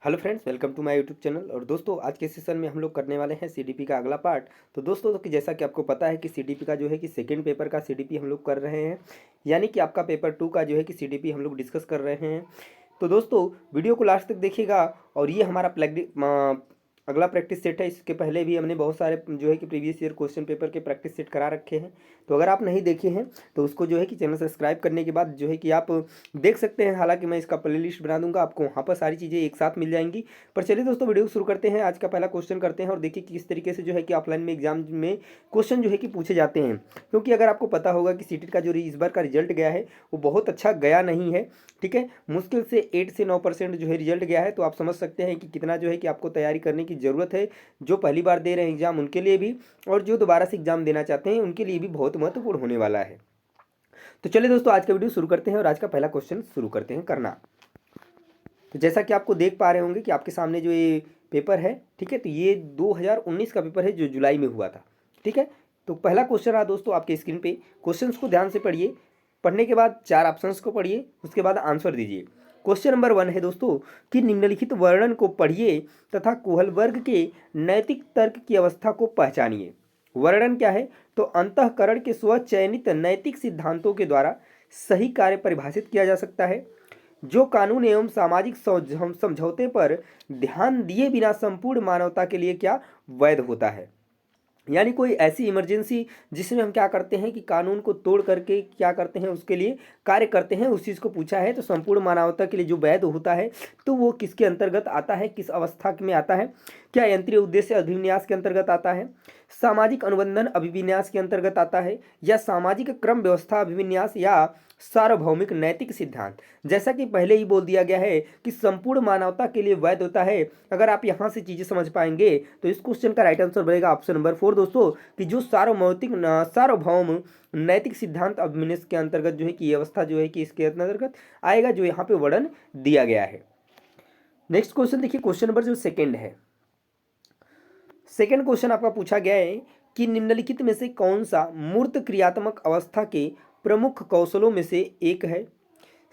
Hello friends, welcome to my YouTube channel. और दोस्तों, आज के सेशन में हम लोग करने वाले हैं सीडीपी का अगला पार्ट। तो दोस्तों, तो जैसा कि आपको पता है कि सीडीपी का जो है कि सेकंड पेपर का सीडीपी हम लोग कर रहे हैं, यानी कि आपका पेपर 2 का जो है कि सीडीपी हम लोग डिस्कस कर रहे हैं। तो दोस्तों, वीडियो को लास्ट तक देखिएगा। और ये हमारा अगला प्रैक्टिस सेट है। इसके पहले भी हमने बहुत सारे जो है कि प्रीवियस ईयर क्वेश्चन पेपर के प्रैक्टिस सेट करा रखे हैं। तो अगर आप नहीं देखे हैं तो उसको जो है कि चैनल सब्सक्राइब करने के बाद जो है कि आप देख सकते हैं। हालांकि मैं इसका प्लेलिस्ट बना दूंगा, आपको वहाँ पर सारी चीज़ें एक साथ मिल जाएंगी। पर चलिए दोस्तों, वीडियो शुरू करते हैं। आज का पहला क्वेश्चन करते हैं और देखिए कि किस तरीके से जो है कि ऑफलाइन में एग्जाम में क्वेश्चन जो है कि पूछे जाते हैं। क्योंकि अगर आपको पता होगा कि सीटेट का जो इस बार का रिजल्ट गया है वो बहुत अच्छा गया नहीं है। ठीक है, मुश्किल से 8 से 9% जो है रिजल्ट गया है। तो आप समझ सकते हैं कि कितना जो है कि आपको तैयारी करने की ज़रूरत है। जो पहली बार दे रहे हैं एग्जाम उनके लिए भी, और जो दोबारा से एग्जाम देना चाहते हैं उनके लिए भी बहुत महत्वपूर्ण होने वाला है। तो चलिए दोस्तों, आज का वीडियो शुरू करते हैं और आज का पहला क्वेश्चन शुरू करते हैं करना। तो जैसा कि आपको देख पा रहे होंगे कि आपके सामने जो ये पेपर है, ठीक है, तो ये 2019 का पेपर है जो जुलाई में हुआ था। ठीक है, तो पहला क्वेश्चन रहा दोस्तों आपके स्क्रीन पे। क्वेश्चंस को ध्यान से पढ़िए। पढ़ने के बाद 4 ऑप्शंस को पढ़िए, उसके बाद आंसर दीजिए। क्वेश्चन नंबर 1 है दोस्तों कि निम्नलिखित वर्णन को पढ़िए तथा कोहलबर्ग के नैतिक तर्क की अवस्था को पहचानिए। वर्णन क्या है? तो अंतःकरण के स्वचयनित नैतिक सिद्धांतों के द्वारा सही कार्य परिभाषित किया जा सकता है, जो कानून एवं सामाजिक समझौते पर ध्यान दिए बिना संपूर्ण मानवता के लिए क्या वैध होता है। यानी कोई ऐसी इमरजेंसी जिसमें हम क्या करते हैं कि कानून को तोड़ करके क्या करते हैं, उसके लिए कार्य करते हैं, उस चीज़ को पूछा है। तो संपूर्ण मानवता के लिए जो वैध होता है तो वो किसके अंतर्गत आता है, किस अवस्था में आता है? क्या यंत्रीय उद्देश्य अभिविन्यास के अंतर्गत आता है, सामाजिक अनुबंधन अभिविन्यास के अंतर्गत आता है, या सामाजिक क्रम व्यवस्था अभिविन्यास, या सार्वभौमिक नैतिक सिद्धांत? जैसा कि पहले ही बोल दिया गया है कि संपूर्ण मानवता के लिए वैध होता है। अगर आप यहाँ से चीज़ें समझ पाएंगे तो इस क्वेश्चन का राइट आंसर बनेगा ऑप्शन नंबर 4 दोस्तों, कि जो सार्वभौम नैतिक सिद्धांत अभिविन्यास के अंतर्गत जो है कि व्यवस्था जो है कि इसके अंतर्गत आएगा, जो यहाँ पे वर्णन दिया गया है। नेक्स्ट क्वेश्चन देखिए, क्वेश्चन नंबर जो सेकेंड है। सेकेंड क्वेश्चन आपका पूछा गया है कि निम्नलिखित में से कौन सा मूर्त क्रियात्मक अवस्था के प्रमुख कौशलों में से एक है?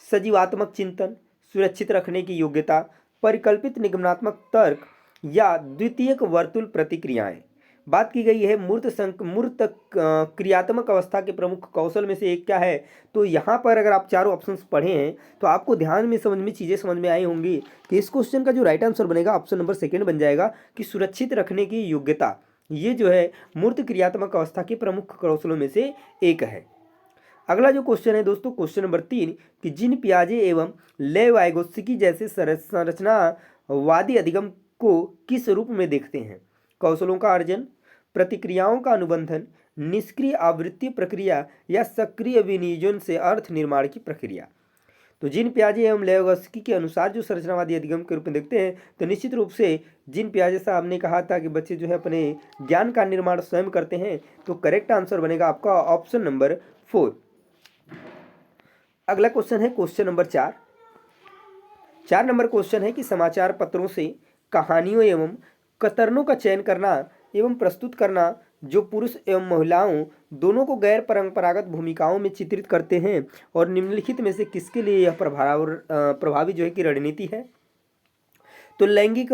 सजीवात्मक चिंतन, सुरक्षित रखने की योग्यता, परिकल्पित निगमनात्मक तर्क, या द्वितीयक वर्तुल प्रतिक्रियाएं। बात की गई है मूर्त क्रियात्मक अवस्था के प्रमुख कौशल में से एक क्या है? तो यहाँ पर अगर आप चारों ऑप्शंस पढ़े हैं तो आपको ध्यान में चीज़ें समझ में आई होंगी कि इस क्वेश्चन का जो राइट आंसर बनेगा ऑप्शन नंबर सेकेंड बन जाएगा, कि सुरक्षित रखने की योग्यता। ये जो है मूर्त क्रियात्मक अवस्था के प्रमुख कौशलों में से एक है। अगला जो क्वेश्चन है दोस्तों, क्वेश्चन नंबर 3, कि जीन पियाजे एवं लेव वाइगोत्स्की जैसे संरचनावादी अधिगम को किस रूप में देखते हैं? कौशलों का अर्जन, प्रतिक्रियाओं का अनुबंधन, निष्क्रिय आवृत्ति प्रक्रिया, या सक्रिय विनियोजन से अर्थ निर्माण की प्रक्रिया। तो जीन पियाजे एवं लेवगस्की के अनुसार जो संरचनावादी अधिगम के रूप में देखते हैं, तो निश्चित रूप से जीन पियाजे साहब ने कहा था कि बच्चे जो है अपने ज्ञान का निर्माण स्वयं करते हैं। तो करेक्ट आंसर बनेगा आपका ऑप्शन नंबर 4। अगला क्वेश्चन है क्वेश्चन नंबर 4। 4 नंबर क्वेश्चन है कि समाचार पत्रों से कहानियों एवं कतरनों का चयन करना एवं प्रस्तुत करना जो पुरुष एवं महिलाओं दोनों को गैर परंपरागत भूमिकाओं में चित्रित करते हैं, और निम्नलिखित में से किसके लिए यह प्रभावी जो है कि रणनीति है? तो लैंगिक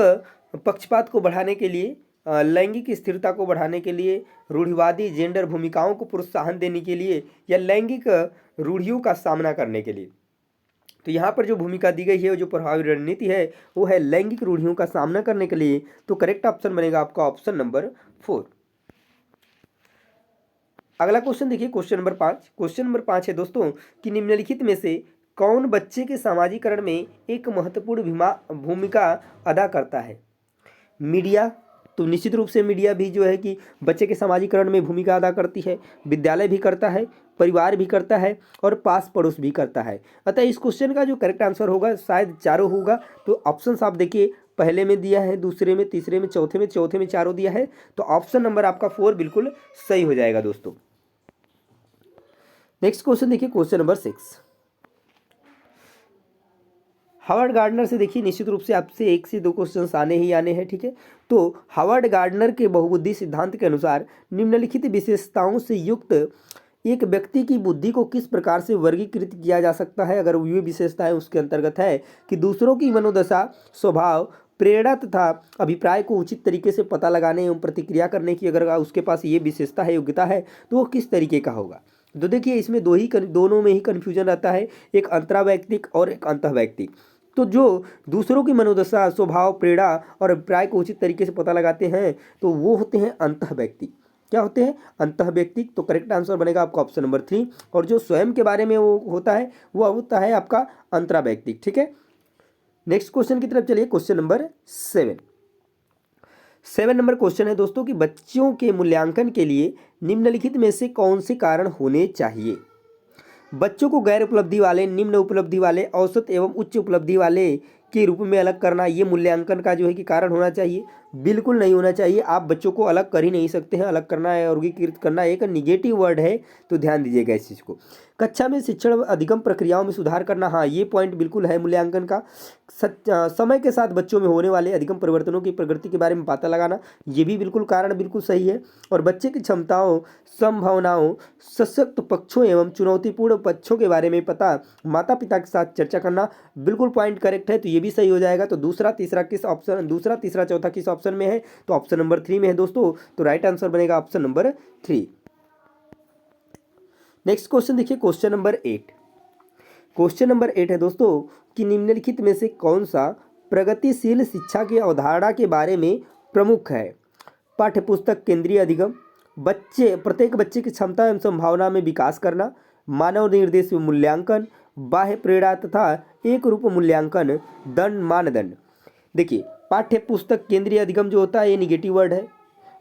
पक्षपात को बढ़ाने के लिए, लैंगिक स्थिरता को बढ़ाने के लिए, रूढ़िवादी जेंडर भूमिकाओं को प्रोत्साहन देने के लिए, या लैंगिक रूढ़ियों का सामना करने के लिए। तो यहाँ पर जो भूमिका दी गई है, जो प्रभावी रणनीति है, वो है लैंगिक रूढ़ियों का सामना करने के लिए। तो करेक्ट ऑप्शन बनेगा आपका ऑप्शन नंबर 4। अगला क्वेश्चन देखिए, क्वेश्चन नंबर 5। क्वेश्चन नंबर 5 है दोस्तों कि निम्नलिखित में से कौन बच्चे के सामाजिकरण में एक महत्वपूर्ण भूमिका अदा करता है? मीडिया, तो निश्चित रूप से मीडिया भी जो है कि बच्चे के सामाजिकरण में भूमिका अदा करती है। विद्यालय भी करता है, परिवार भी करता है, और पास पड़ोस भी करता है। अतः इस क्वेश्चन का जो करेक्ट आंसर होगा शायद चारों होगा। तो ऑप्शंस आप देखिए, पहले में दिया है, दूसरे में, तीसरे में, चौथे में चारों दिया है। तो ऑप्शन नंबर आपका 4 बिल्कुल सही हो जाएगा दोस्तों। नेक्स्ट क्वेश्चन देखिए, क्वेश्चन नंबर 6। हावर्ड गार्डनर से देखिए, निश्चित रूप से आपसे 1 से 2 क्वेश्चन आने ही आने हैं। ठीक है, तो हावर्ड गार्डनर के बहुबुद्धि सिद्धांत के अनुसार निम्नलिखित विशेषताओं से युक्त एक व्यक्ति की बुद्धि को किस प्रकार से वर्गीकृत किया जा सकता है? अगर ये विशेषताएं उसके अंतर्गत है कि दूसरों की मनोदशा, स्वभाव, प्रेरणा तथा अभिप्राय को उचित तरीके से पता लगाने एवं प्रतिक्रिया करने की अगर उसके पास ये विशेषता है, योग्यता है, तो वो किस तरीके का होगा। तो देखिए इसमें दोनों में ही कन्फ्यूजन रहता है, एक अंतरावैयक्तिक और एक अंतःवैयक्तिक। तो जो दूसरों की मनोदशा, स्वभाव, प्रेरणा और अभिप्राय को उचित तरीके से पता लगाते हैं तो वो होते हैं अंतःवैयक्तिक। क्या होते हैं? अंतःवैयक्तिक। तो करेक्ट आंसर बनेगा आपका ऑप्शन नंबर 3। और जो स्वयं के बारे में वो होता है वो होता है आपका अंतरावैयक्तिक। ठीक है, नेक्स्ट क्वेश्चन की तरफ चलिए। क्वेश्चन नंबर 7 नंबर क्वेश्चन है दोस्तों कि बच्चों के मूल्यांकन के लिए निम्नलिखित में से कौन से कारण होने चाहिए। बच्चों को गैर उपलब्धि वाले, निम्न उपलब्धि वाले, औसत एवं उच्च उपलब्धि वाले के रूप में अलग करना, ये मूल्यांकन का जो है कि कारण होना चाहिए। बिल्कुल नहीं होना चाहिए। आप बच्चों को अलग कर ही नहीं सकते हैं। अलग करना है, वर्गीकृत करना एक निगेटिव वर्ड है, तो ध्यान दीजिएगा इस चीज़ को। कक्षा में शिक्षण अधिगम प्रक्रियाओं में सुधार करना, हाँ ये पॉइंट बिल्कुल है मूल्यांकन का। समय के साथ बच्चों में होने वाले अधिगम परिवर्तनों की प्रगति के बारे में पता लगाना, ये भी बिल्कुल कारण बिल्कुल सही है। और बच्चे की क्षमताओं, संभावनाओं, सशक्त पक्षों एवं चुनौतीपूर्ण पक्षों के बारे में पता माता पिता के साथ चर्चा करना, बिल्कुल पॉइंट करेक्ट है, तो ये भी सही हो जाएगा। तो दूसरा तीसरा चौथा किस ऑप्शन में है? तो ऑप्शन नंबर 3 में है दोस्तों। तो राइट आंसर बनेगा ऑप्शन नंबर 3। नेक्स्ट क्वेश्चन देखिए, क्वेश्चन नंबर 8। क्वेश्चन नंबर 8 है दोस्तों कि निम्नलिखित में से कौन सा प्रगतिशील शिक्षा की अवधारणा के बारे में प्रमुख है। पाठ्यपुस्तक केंद्रीय अधिगम, प्रत्येक बच्चे की क्षमता एवं संभावना में विकास करना, मानव निर्देश मूल्यांकन, बाह्य प्रेरणा तथा एक रूप मूल्यांकन, मानदंड। देखिए पाठ्यपुस्तक केंद्रीय अधिगम जो होता है ये निगेटिव वर्ड है।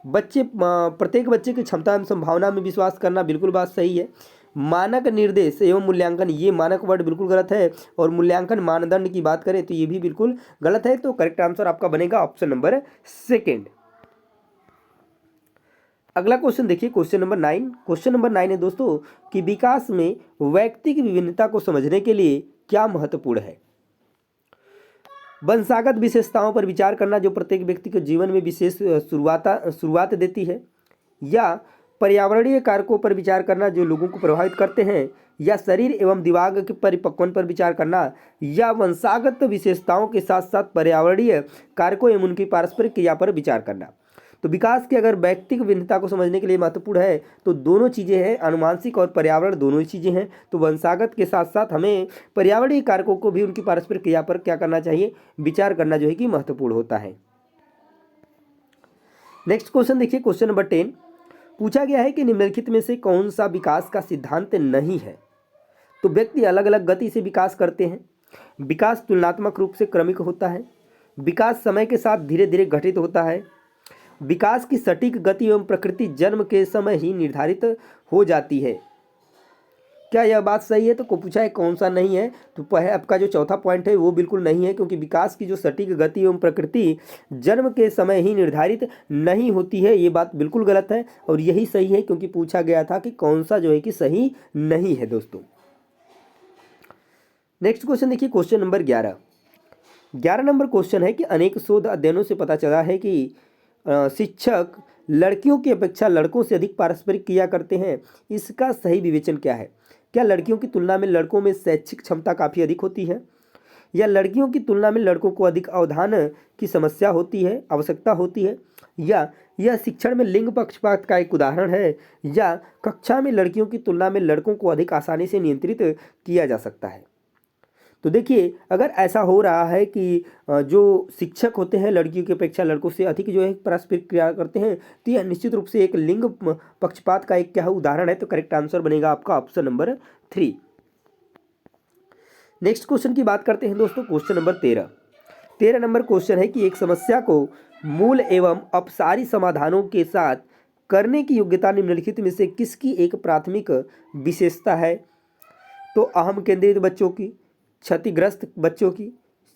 प्रत्येक बच्चे की क्षमता एवं संभावना में विश्वास करना, बिल्कुल बात सही है। मानक निर्देश एवं मूल्यांकन, ये मानक वर्ड बिल्कुल गलत है। और मूल्यांकन मानदंड की बात करें तो ये भी बिल्कुल गलत है। तो करेक्ट आंसर आपका बनेगा ऑप्शन नंबर 2। अगला क्वेश्चन देखिए, क्वेश्चन नंबर 9। क्वेश्चन नंबर 9 है दोस्तों कि विकास में व्यक्ति की विभिन्नता को समझने के लिए क्या महत्वपूर्ण है। वंशागत विशेषताओं पर विचार करना जो प्रत्येक व्यक्ति के जीवन में विशेष शुरुआत देती है, या पर्यावरणीय कारकों पर विचार करना जो लोगों को प्रभावित करते हैं, या शरीर एवं दिमाग के परिपक्वन पर विचार करना, या वंशागत विशेषताओं के साथ साथ पर्यावरणीय कारकों एवं उनकी पारस्परिक क्रिया पर विचार करना। तो विकास की अगर व्यक्तिगत भिन्नता को समझने के लिए महत्वपूर्ण है तो दोनों चीज़ें हैं, अनुवांशिक और पर्यावरण दोनों ही चीज़ें हैं। तो वंशागत के साथ साथ हमें पर्यावरणीय कारकों को भी उनकी पारस्परिक क्रिया पर क्या करना चाहिए, विचार करना जो है कि महत्वपूर्ण होता है। नेक्स्ट क्वेश्चन देखिए, क्वेश्चन नंबर 10 पूछा गया है कि निम्नलिखित में से कौन सा विकास का सिद्धांत नहीं है। तो व्यक्ति अलग अलग गति से विकास करते हैं, विकास तुलनात्मक रूप से क्रमिक होता है, विकास समय के साथ धीरे धीरे घटित होता है, विकास की सटीक गति एवं प्रकृति जन्म के समय ही निर्धारित हो जाती है। क्या यह बात सही है? तो को पूछा है कौन सा नहीं है। तो आपका जो चौथा पॉइंट है वो बिल्कुल नहीं है, क्योंकि विकास की जो सटीक गति एवं प्रकृति जन्म के समय ही निर्धारित नहीं होती है, ये बात बिल्कुल गलत है। और यही सही है, क्योंकि पूछा गया था कि कौन सा जो है कि सही नहीं है दोस्तों। नेक्स्ट क्वेश्चन देखिए, क्वेश्चन नंबर 11 नंबर क्वेश्चन है कि अनेक शोध अध्ययनों से पता चला है कि शिक्षक लड़कियों की अपेक्षा लड़कों से अधिक पारस्परिक क्रिया करते हैं। इसका सही विवेचन क्या है? क्या लड़कियों की तुलना में लड़कों में शैक्षिक क्षमता काफ़ी अधिक होती है, या लड़कियों की तुलना में लड़कों को अधिक अवधान की समस्या होती है, आवश्यकता होती है, या यह शिक्षण में लिंग पक्षपात का एक उदाहरण है, या कक्षा में लड़कियों की तुलना में लड़कों को अधिक आसानी से नियंत्रित किया जा सकता है। तो देखिए अगर ऐसा हो रहा है कि जो शिक्षक होते हैं लड़कियों की अपेक्षा लड़कों से अधिक जो है पारस्परिक क्रिया करते हैं, तो यह निश्चित रूप से एक लिंग पक्षपात का एक क्या उदाहरण है। तो करेक्ट आंसर बनेगा आपका ऑप्शन नंबर 3। नेक्स्ट क्वेश्चन की बात करते हैं दोस्तों, क्वेश्चन नंबर 13 नंबर क्वेश्चन है कि एक समस्या को मूल एवं अपसारी समाधानों के साथ करने की योग्यता निम्नलिखित में से किसकी एक प्राथमिक विशेषता है। तो अहम केंद्रित बच्चों की, क्षतिग्रस्त बच्चों की,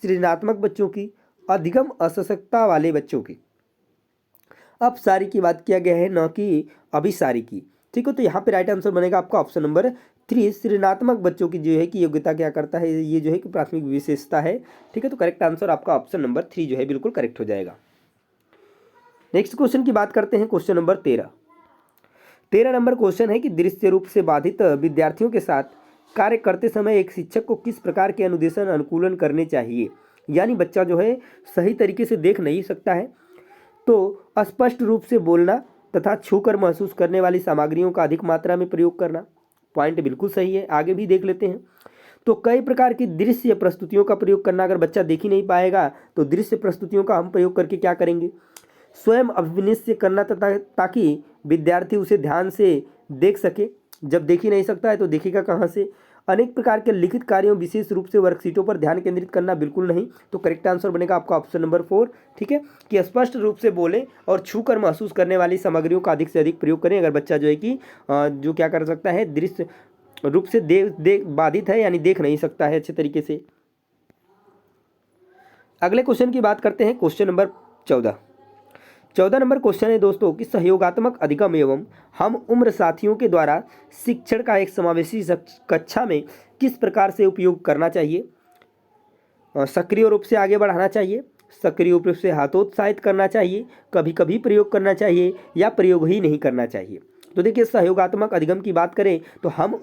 सृजनात्मक बच्चों की, अधिगम असशक्तता वाले बच्चों की। अपसारी की बात किया गया है, न कि अभिसारी की। ठीक है, तो यहाँ पे राइट आंसर बनेगा आपका ऑप्शन नंबर 3। सृजनात्मक बच्चों की जो है कि योग्यता क्या करता है, ये जो है कि प्राथमिक विशेषता है। ठीक है, तो करेक्ट आंसर आपका ऑप्शन नंबर 3 जो है बिल्कुल करेक्ट हो जाएगा। नेक्स्ट क्वेश्चन की बात करते हैं, क्वेश्चन नंबर 13 नंबर क्वेश्चन है कि दृश्य रूप से बाधित विद्यार्थियों के साथ कार्य करते समय एक शिक्षक को किस प्रकार के अनुदेशन अनुकूलन करने चाहिए। यानी बच्चा जो है सही तरीके से देख नहीं सकता है। तो स्पष्ट रूप से बोलना तथा छूकर महसूस करने वाली सामग्रियों का अधिक मात्रा में प्रयोग करना। पॉइंट बिल्कुल सही है, आगे भी देख लेते हैं। तो कई प्रकार की दृश्य प्रस्तुतियों का प्रयोग करना, अगर बच्चा देख ही नहीं पाएगा तो दृश्य प्रस्तुतियों का हम प्रयोग करके क्या करेंगे, स्वयं अभिनिश्चय करना तथा ताकि विद्यार्थी उसे ध्यान से देख सके। जब देख ही नहीं सकता है तो देखेगा कहाँ से। अनेक प्रकार के लिखित कार्यों विशेष रूप से वर्कशीटों पर ध्यान केंद्रित करना, बिल्कुल नहीं। तो करेक्ट आंसर बनेगा आपका ऑप्शन नंबर 4। ठीक है, कि स्पष्ट रूप से बोलें और छूकर महसूस करने वाली सामग्रियों का अधिक से अधिक प्रयोग करें। अगर बच्चा जो है कि जो क्या कर सकता है, दृश्य रूप से देख बाधित है, यानी देख नहीं सकता है अच्छे तरीके से। अगले क्वेश्चन की बात करते हैं, क्वेश्चन नंबर 14 नंबर क्वेश्चन है दोस्तों कि सहयोगात्मक अधिगम एवं हम उम्र साथियों के द्वारा शिक्षण का एक समावेशी कक्षा में किस प्रकार से उपयोग करना चाहिए। सक्रिय रूप से आगे बढ़ाना चाहिए, सक्रिय रूप से हाथोत्साहित करना चाहिए, कभी कभी प्रयोग करना चाहिए या प्रयोग ही नहीं करना चाहिए। तो देखिए, सहयोगात्मक अधिगम की बात करें तो हम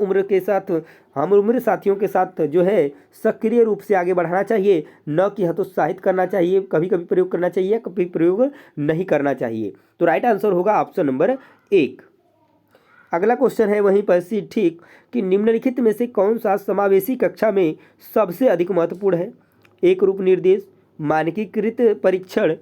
उम्र साथियों के साथ जो है सक्रिय रूप से आगे बढ़ाना चाहिए, न कि हतोत्साहित करना चाहिए, कभी कभी प्रयोग करना चाहिए, कभी प्रयोग नहीं करना चाहिए। तो राइट आंसर होगा ऑप्शन नंबर 1। अगला क्वेश्चन है वहीं पर सी ठीक कि निम्नलिखित में से कौन सा समावेशी कक्षा में सबसे अधिक महत्वपूर्ण है। एक रूप निर्देश, मानकीकृत परीक्षण,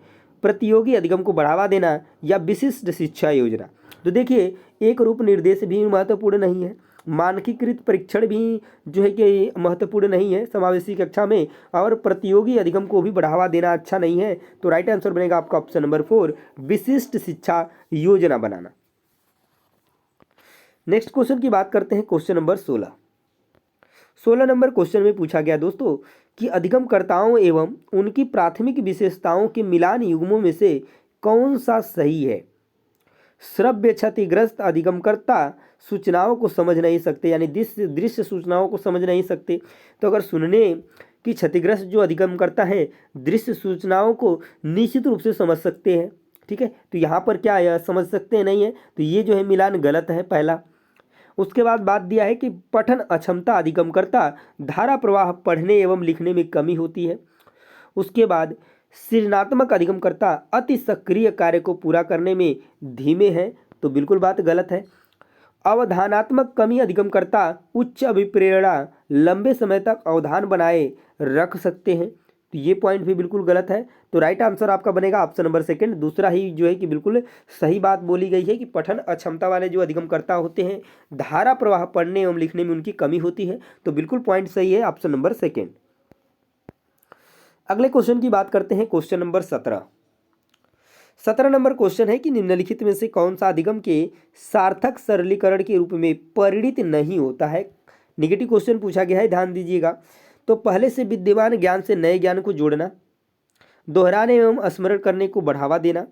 प्रतियोगी अधिगम को बढ़ावा देना या विशिष्ट शिक्षा योजना। तो देखिए, एक रूप निर्देश भी महत्वपूर्ण नहीं है, मानकीकृत परीक्षण भी जो है कि महत्वपूर्ण नहीं है समावेशी कक्षा में, और प्रतियोगी अधिगम को भी बढ़ावा देना अच्छा नहीं है। तो राइट आंसर बनेगा आपका ऑप्शन नंबर 4, विशिष्ट शिक्षा योजना बनाना। नेक्स्ट क्वेश्चन की बात करते हैं, क्वेश्चन नंबर 16 नंबर क्वेश्चन में पूछा गया दोस्तों कि अधिगमकर्ताओं एवं उनकी प्राथमिक विशेषताओं के मिलान युग्मों में से कौन सा सही है। श्रव्य क्षतिग्रस्त अधिगमकर्ता सूचनाओं को समझ नहीं सकते, यानी दृश्य सूचनाओं को समझ नहीं सकते। तो अगर सुनने की क्षतिग्रस्त जो अधिगमकर्ता है दृश्य सूचनाओं को निश्चित रूप से समझ सकते हैं। ठीक है, तो यहाँ पर क्या है, समझ सकते हैं नहीं है, तो ये जो है मिलान गलत है पहला। उसके बाद बात दिया है कि पठन अक्षमता अधिगमकर्ता धारा प्रवाह पढ़ने एवं लिखने में कमी होती है। उसके बाद सृजनात्मक अधिगमकर्ता अति सक्रिय कार्य को पूरा करने में धीमे हैं, तो बिल्कुल बात गलत है। अवधानात्मक कमी अधिगमकर्ता उच्च अभिप्रेरणा लंबे समय तक अवधान बनाए रख सकते हैं, तो ये पॉइंट भी बिल्कुल गलत है। तो राइट आंसर आपका बनेगा ऑप्शन नंबर 2, दूसरा ही जो है कि बिल्कुल सही बात बोली गई है कि पठन अक्षमता वाले जो अधिगमकर्ता होते हैं धारा प्रवाह पढ़ने एवं लिखने में उनकी कमी होती है, तो बिल्कुल पॉइंट सही है ऑप्शन नंबर 2। अगले क्वेश्चन की बात करते हैं, क्वेश्चन नंबर 17 नंबर क्वेश्चन है कि निम्नलिखित में से कौन सा अधिगम के सार्थक सरलीकरण के रूप में परिणित नहीं होता है। निगेटिव क्वेश्चन पूछा गया है, ध्यान दीजिएगा। तो पहले से विद्यमान ज्ञान से नए ज्ञान को जोड़ना, दोहराने एवं स्मरण करने को बढ़ावा देना,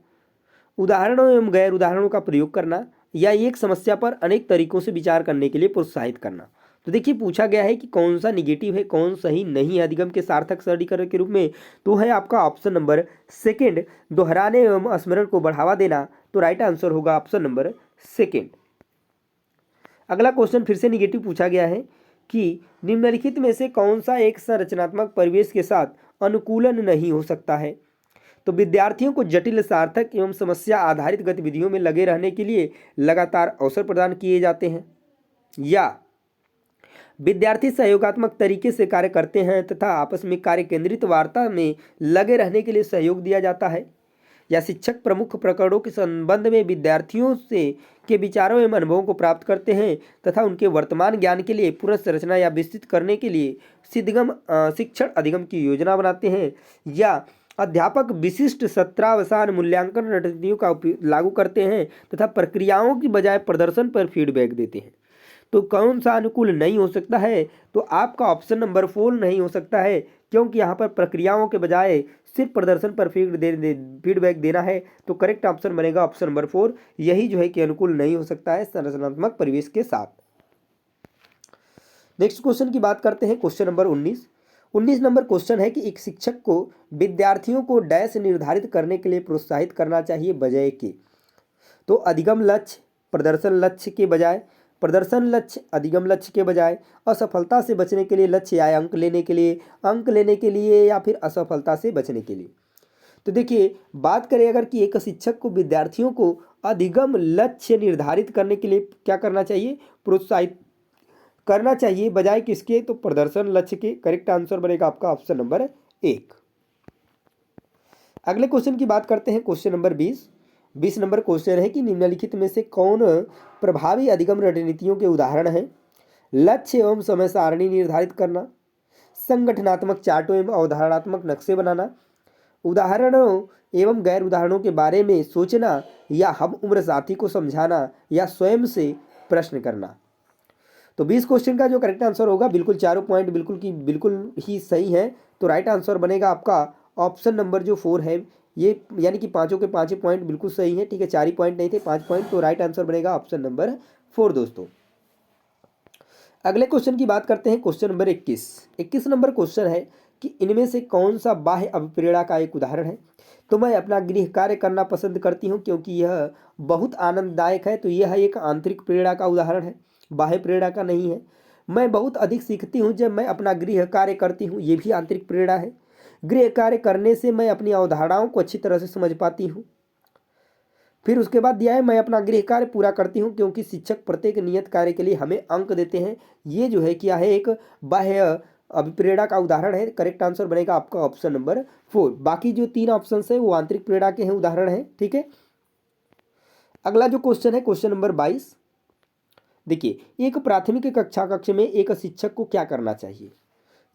उदाहरणों एवं गैर उदाहरणों का प्रयोग करना, या एक समस्या पर अनेक तरीकों से विचार करने के लिए प्रोत्साहित करना। तो देखिए, पूछा गया है कि कौन सा निगेटिव है, कौन सही नहीं है अधिगम के सार्थक सरलीकरण के रूप में, तो है आपका ऑप्शन नंबर 2, दोहराने एवं स्मरण को बढ़ावा देना। तो राइट आंसर होगा ऑप्शन नंबर 2। अगला क्वेश्चन फिर से निगेटिव पूछा गया है कि निम्नलिखित में से कौन सा एक संरचनात्मक परिवेश के साथ अनुकूलन नहीं हो सकता है। तो विद्यार्थियों को जटिल सार्थक एवं समस्या आधारित गतिविधियों में लगे रहने के लिए लगातार अवसर प्रदान किए जाते हैं, या विद्यार्थी सहयोगात्मक तरीके से कार्य करते हैं तथा आपस में कार्य केंद्रित वार्ता में लगे रहने के लिए सहयोग दिया जाता है, या शिक्षक प्रमुख प्रकरणों के संबंध में विद्यार्थियों से के विचारों एवं अनुभवों को प्राप्त करते हैं तथा उनके वर्तमान ज्ञान के लिए पुनर्संरचना या विस्तृत करने के लिए शिक्षण अधिगम की योजना बनाते हैं, या अध्यापक विशिष्ट सत्रावसान मूल्यांकन रणनीतियों का लागू करते हैं तथा प्रक्रियाओं की बजाय प्रदर्शन पर फीडबैक देते हैं। तो कौन सा अनुकूल नहीं हो सकता है, तो आपका ऑप्शन नंबर 4 नहीं हो सकता है, क्योंकि यहाँ पर प्रक्रियाओं के बजाय सिर्फ प्रदर्शन पर फीडबैक देना है। तो करेक्ट ऑप्शन बनेगा ऑप्शन नंबर 4, यही जो है कि अनुकूल नहीं हो सकता है संरचनात्मक परिवेश के साथ। नेक्स्ट क्वेश्चन की बात करते हैं, क्वेश्चन नंबर 19 नंबर क्वेश्चन है कि एक शिक्षक को विद्यार्थियों को डैश निर्धारित करने के लिए प्रोत्साहित करना चाहिए बजाय के। तो अधिगम लक्ष्य प्रदर्शन लक्ष्य के बजाय प्रदर्शन लक्ष्य अधिगम लक्ष्य के बजाय, असफलता से बचने के लिए लक्ष्य या अंक लेने के लिए, अंक लेने के लिए, या फिर असफलता से बचने के लिए। तो देखिए बात करें अगर कि एक शिक्षक को विद्यार्थियों को अधिगम लक्ष्य निर्धारित करने के लिए क्या करना चाहिए, प्रोत्साहित करना चाहिए, बजाय किसके, तो प्रदर्शन लक्ष्य के। करेक्ट आंसर बनेगा आपका ऑप्शन नंबर 1। अगले क्वेश्चन की बात करते हैं, क्वेश्चन नंबर 20 नंबर क्वेश्चन है कि निम्नलिखित में से कौन प्रभावी अधिगम रणनीतियों के उदाहरण हैं। लक्ष्य एवं समय सारणी निर्धारित करना, संगठनात्मक चार्टों एवं अवधारणात्मक नक्शे बनाना, उदाहरणों एवं गैर उदाहरणों के बारे में सोचना, या हम उम्र साथी को समझाना, या स्वयं से प्रश्न करना। तो 20 क्वेश्चन का जो करेक्ट आंसर होगा, बिल्कुल चारों पॉइंट बिल्कुल ही सही है। तो राइट आंसर बनेगा आपका ऑप्शन नंबर जो 4 है, ये यानी कि पांचों के पांचों पॉइंट बिल्कुल सही है। ठीक है, 4 ही पॉइंट नहीं थे, 5 पॉइंट। तो राइट आंसर बनेगा ऑप्शन नंबर 4 दोस्तों। अगले क्वेश्चन की बात करते हैं, क्वेश्चन नंबर 21 नंबर क्वेश्चन है कि इनमें से कौन सा बाह्य अभिप्रेरणा का एक उदाहरण है। तो मैं अपना गृह कार्य करना पसंद करती हूँ क्योंकि यह बहुत आनंददायक है। तो यह एक आंतरिक प्रेरणा का उदाहरण है, बाह्य प्रेरणा का नहीं है। मैं बहुत अधिक सीखती हूँ जब मैं अपना गृह कार्य करती हूँ, ये भी आंतरिक प्रेरणा है। गृह कार्य करने से मैं अपनी अवधारणाओं को अच्छी तरह से समझ पाती हूँ। फिर उसके बाद दिया है, मैं अपना गृह कार्य पूरा करती हूँ क्योंकि शिक्षक प्रत्येक नियत कार्य के लिए हमें अंक देते हैं। ये जो है क्या है, एक बाह्य अभिप्रेरणा का उदाहरण है। करेक्ट आंसर बनेगा आपका ऑप्शन नंबर 4। बाकी जो 3 ऑप्शन है वो आंतरिक प्रेरणा के हैं, उदाहरण है। ठीक है, अगला जो क्वेश्चन है, क्वेश्चन नंबर 22। देखिए, एक प्राथमिक कक्ष में एक शिक्षक को क्या करना चाहिए।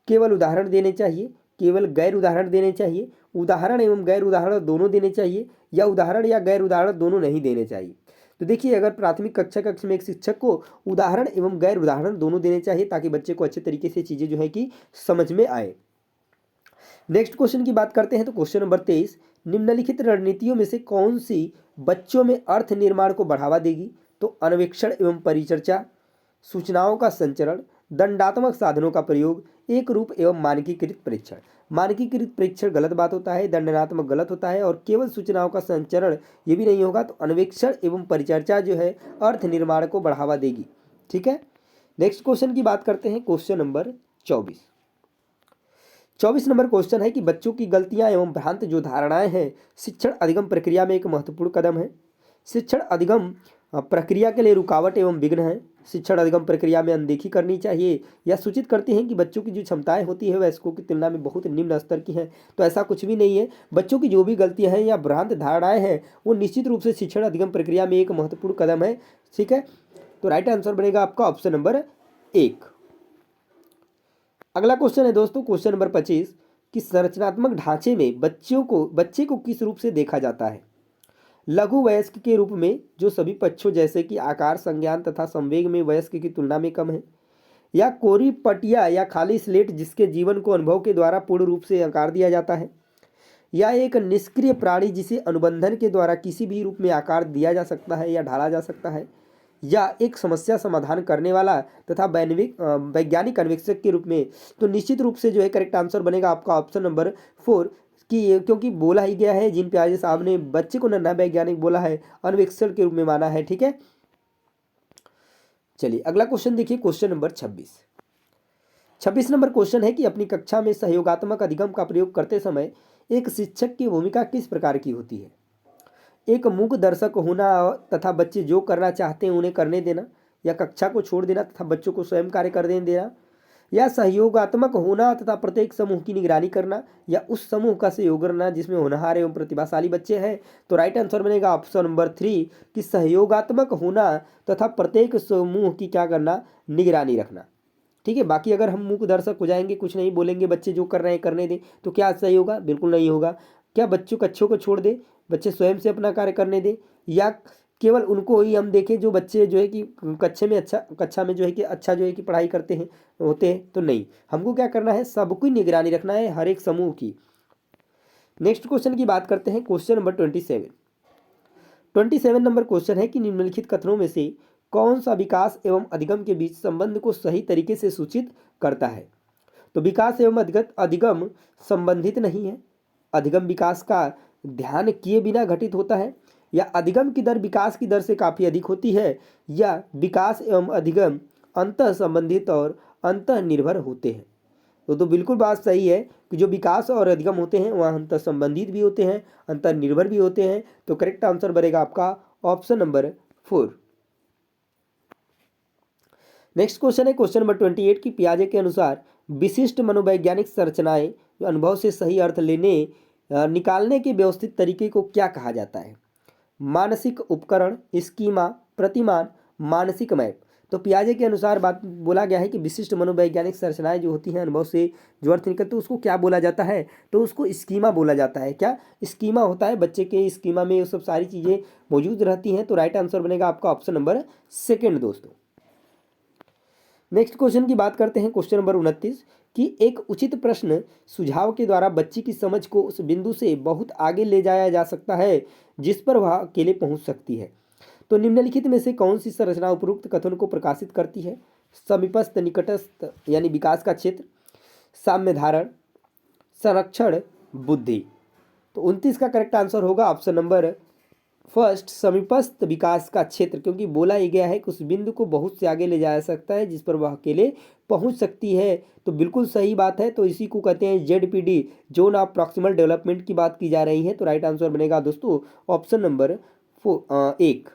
केवल उदाहरण देने चाहिए, केवल गैर उदाहरण देने चाहिए, उदाहरण एवं गैर उदाहरण दोनों देने चाहिए, या उदाहरण या गैर उदाहरण दोनों नहीं देने चाहिए। तो देखिए, अगर प्राथमिक कक्ष में एक शिक्षक को उदाहरण एवं गैर उदाहरण दोनों देने चाहिए ताकि बच्चे को अच्छे तरीके से चीज़ें जो है कि समझ में आए। नेक्स्ट क्वेश्चन की बात करते हैं, तो क्वेश्चन नंबर 23, निम्नलिखित रणनीतियों में से कौन सी बच्चों में अर्थ निर्माण को बढ़ावा देगी। तो अन्वेक्षण एवं परिचर्चा, सूचनाओं का संचरण, दंडात्मक साधनों का प्रयोग, एक रूप एवं मानकीकृत परीक्षण। मानकीकृत परीक्षण गलत बात होता है, दंडात्मक गलत होता है, और केवल सूचनाओं का संचरण ये भी नहीं होगा। तो अन्वेक्षण एवं परिचर्चा जो है अर्थ निर्माण को बढ़ावा देगी। ठीक है, नेक्स्ट क्वेश्चन की बात करते हैं, क्वेश्चन नंबर 24 नंबर क्वेश्चन है कि बच्चों की गलतियां एवं भ्रांत जो धारणाएं हैं शिक्षण अधिगम प्रक्रिया में एक महत्वपूर्ण कदम है। शिक्षण अधिगम प्रक्रिया के लिए रुकावट एवं विघ्न है। शिक्षण अधिगम प्रक्रिया में अनदेखी करनी चाहिए, या सूचित करती हैं कि बच्चों की जो क्षमताएं होती है वयस्कों की तुलना में बहुत निम्न स्तर की हैं। तो ऐसा कुछ भी नहीं है। बच्चों की जो भी गलतियां हैं या भ्रांत धारणाएं हैं वो निश्चित रूप से शिक्षण अधिगम प्रक्रिया में एक महत्वपूर्ण कदम है। ठीक है, तो राइट आंसर बनेगा आपका ऑप्शन नंबर 1। अगला क्वेश्चन है दोस्तों, क्वेश्चन नंबर 25 कि संरचनात्मक ढांचे में बच्चे को किस रूप से देखा जाता है। लघु वयस्क के रूप में जो सभी पक्षों जैसे कि आकार, संज्ञान तथा संवेग में वयस्क की तुलना में कम है, या कोरी पटिया या खाली स्लेट जिसके जीवन को अनुभव के द्वारा पूर्ण रूप से आकार दिया जाता है, या एक निष्क्रिय प्राणी जिसे अनुबंधन के द्वारा किसी भी रूप में आकार दिया जा सकता है या ढाला जा सकता है, या एक समस्या समाधान करने वाला तथा वैज्ञानिक अन्वेषक के रूप में। तो निश्चित रूप से जो है करेक्ट आंसर बनेगा आपका ऑप्शन नंबर 4 कि क्योंकि बोला ही गया है, जीन पियाजे साहब ने बच्चे को नन्हा वैज्ञानिक बोला है, अन्वेषक के रूप में माना है। ठीक है, चलिए अगला क्वेश्चन देखिए, क्वेश्चन नंबर 26 नंबर क्वेश्चन है कि अपनी कक्षा में सहयोगात्मक अधिगम का प्रयोग करते समय एक शिक्षक की भूमिका किस प्रकार की होती है। एक मूक दर्शक होना तथा बच्चे जो करना चाहते हैं उन्हें करने देना, या कक्षा को छोड़ देना तथा बच्चों को स्वयं कार्य करने देना, या सहयोगात्मक होना तथा प्रत्येक समूह की निगरानी करना, या उस समूह का सहयोग करना जिसमें होनहार एवं प्रतिभाशाली बच्चे हैं। तो राइट आंसर बनेगा ऑप्शन नंबर 3 कि सहयोगात्मक होना तथा प्रत्येक समूह की क्या करना, निगरानी रखना। ठीक है, बाकी अगर हम मूक दर्शक हो जाएंगे, कुछ नहीं बोलेंगे, बच्चे जो कर रहे हैं करने दें, तो क्या सही होगा, बिल्कुल नहीं होगा। क्या बच्चों कक्षों को छोड़ दे, बच्चे स्वयं से अपना कार्य करने दें, या केवल उनको ही हम देखें जो बच्चे जो है कि कक्षा में जो है कि अच्छा जो है कि पढ़ाई करते हैं होते हैं। तो नहीं, हमको क्या करना है, सबकी निगरानी रखना है, हर एक समूह की। नेक्स्ट क्वेश्चन की बात करते हैं, क्वेश्चन नंबर 27 नंबर क्वेश्चन है कि निम्नलिखित कथनों में से कौन सा विकास एवं अधिगम के बीच संबंध को सही तरीके से सूचित करता है। तो विकास एवं अधिगम संबंधित नहीं है। अधिगम विकास का ध्यान किए बिना घटित होता है। या अधिगम की दर विकास की दर से काफ़ी अधिक होती है, या विकास एवं अधिगम अंतः संबंधित और अंतः निर्भर होते हैं। तो बिल्कुल बात सही है कि जो विकास और अधिगम होते हैं वह अंतर संबंधित भी होते हैं, अंतर निर्भर भी होते हैं। तो करेक्ट आंसर बनेगा आपका ऑप्शन नंबर 4। नेक्स्ट क्वेश्चन है क्वेश्चन नंबर 28 की पियाजे के अनुसार विशिष्ट मनोवैज्ञानिक संरचनाएं जो अनुभव से सही अर्थ निकालने के व्यवस्थित तरीके को क्या कहा जाता है? मानसिक उपकरण, स्कीमा, प्रतिमान, मानसिक मैप। तो पियाजे के अनुसार बात बोला गया है कि विशिष्ट मनोवैज्ञानिक संरचनाएं जो होती हैं अनुभव से जो अर्थ निकलते तो उसको क्या बोला जाता है? तो उसको स्कीमा बोला जाता है। क्या स्कीमा होता है? बच्चे के स्कीमा में वो सब सारी चीज़ें मौजूद रहती हैं। तो राइट आंसर बनेगा आपका ऑप्शन नंबर 2 दोस्तों। नेक्स्ट क्वेश्चन की बात करते हैं क्वेश्चन नंबर 29 कि एक उचित प्रश्न सुझाव के द्वारा बच्ची की समझ को उस बिंदु से बहुत आगे ले जाया जा सकता है जिस पर वह अकेले पहुंच सकती है। तो निम्नलिखित में से कौन सी संरचना उपरोक्त कथन को प्रकाशित करती है? समीपस्थ, निकटस्थ यानी विकास का क्षेत्र, साम्य धारण, संरक्षण, बुद्धि। तो 29 का करेक्ट आंसर होगा ऑप्शन नंबर फर्स्ट, समीपस्थ विकास का क्षेत्र, क्योंकि बोला ही गया है कि उस बिंदु को बहुत से आगे ले जाया सकता है जिस पर वह अकेले पहुंच सकती है। तो बिल्कुल सही बात है। तो इसी को कहते हैं ZPD, zone of proximal development की बात की जा रही है। तो राइट आंसर बनेगा दोस्तों ऑप्शन नंबर 1।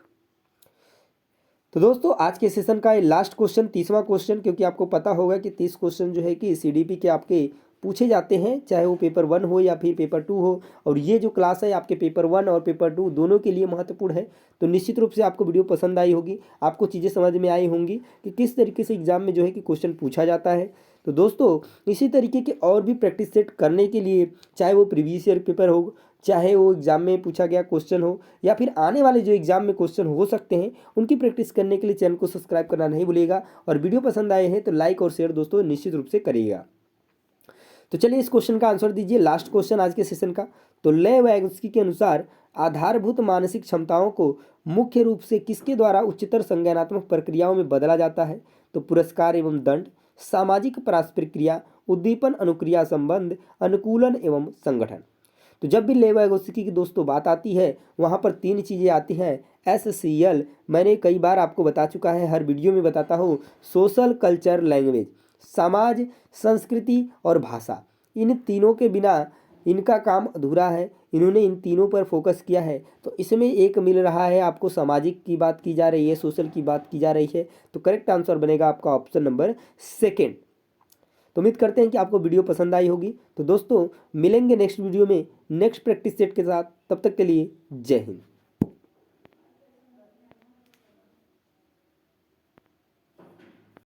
तो दोस्तों आज के सेशन का ये लास्ट क्वेश्चन, 30वां क्वेश्चन, क्योंकि आपको पता होगा कि 30 क्वेश्चन जो है कि CDP के आपके पूछे जाते हैं, चाहे वो पेपर 1 हो या फिर पेपर 2 हो। और ये जो क्लास है आपके पेपर 1 और पेपर 2 दोनों के लिए महत्वपूर्ण है। तो निश्चित रूप से आपको वीडियो पसंद आई होगी, आपको चीज़ें समझ में आई होंगी कि किस तरीके से एग्जाम में जो है कि क्वेश्चन पूछा जाता है। तो दोस्तों इसी तरीके के और भी प्रैक्टिस सेट करने के लिए, चाहे वो प्रीवियस ईयर पेपर हो, चाहे वो एग्जाम में पूछा गया क्वेश्चन हो, या फिर आने वाले जो एग्जाम में क्वेश्चन हो सकते हैं, उनकी प्रैक्टिस करने के लिए चैनल को सब्सक्राइब करना नहीं भूलिएगा। और वीडियो पसंद आए हैं तो लाइक और शेयर दोस्तों निश्चित रूप से करिएगा। तो चलिए इस क्वेश्चन का आंसर दीजिए, लास्ट क्वेश्चन आज के सेशन का। तो ले वैगोत्स्की के अनुसार आधारभूत मानसिक क्षमताओं को मुख्य रूप से किसके द्वारा उच्चतर संज्ञानात्मक प्रक्रियाओं में बदला जाता है? तो पुरस्कार एवं दंड, सामाजिक पारस्परिक क्रिया, उद्दीपन अनुक्रिया संबंध, अनुकूलन एवं संगठन। तो जब भी ले वैगोत्स्की की दोस्तों बात आती है वहाँ पर 3 चीज़ें आती हैं SCL। मैंने कई बार आपको बता चुका है, हर वीडियो में बताता हूँ। सोशल, कल्चर, लैंग्वेज, समाज, संस्कृति और भाषा। इन तीनों के बिना इनका काम अधूरा है। इन्होंने इन तीनों पर फोकस किया है। तो इसमें एक मिल रहा है आपको, सामाजिक की बात की जा रही है, सोशल की बात की जा रही है। तो करेक्ट आंसर बनेगा आपका ऑप्शन नंबर 2। तो उम्मीद करते हैं कि आपको वीडियो पसंद आई होगी। तो दोस्तों मिलेंगे नेक्स्ट वीडियो में नेक्स्ट प्रैक्टिस सेट के साथ। तब तक के लिए जय हिंद।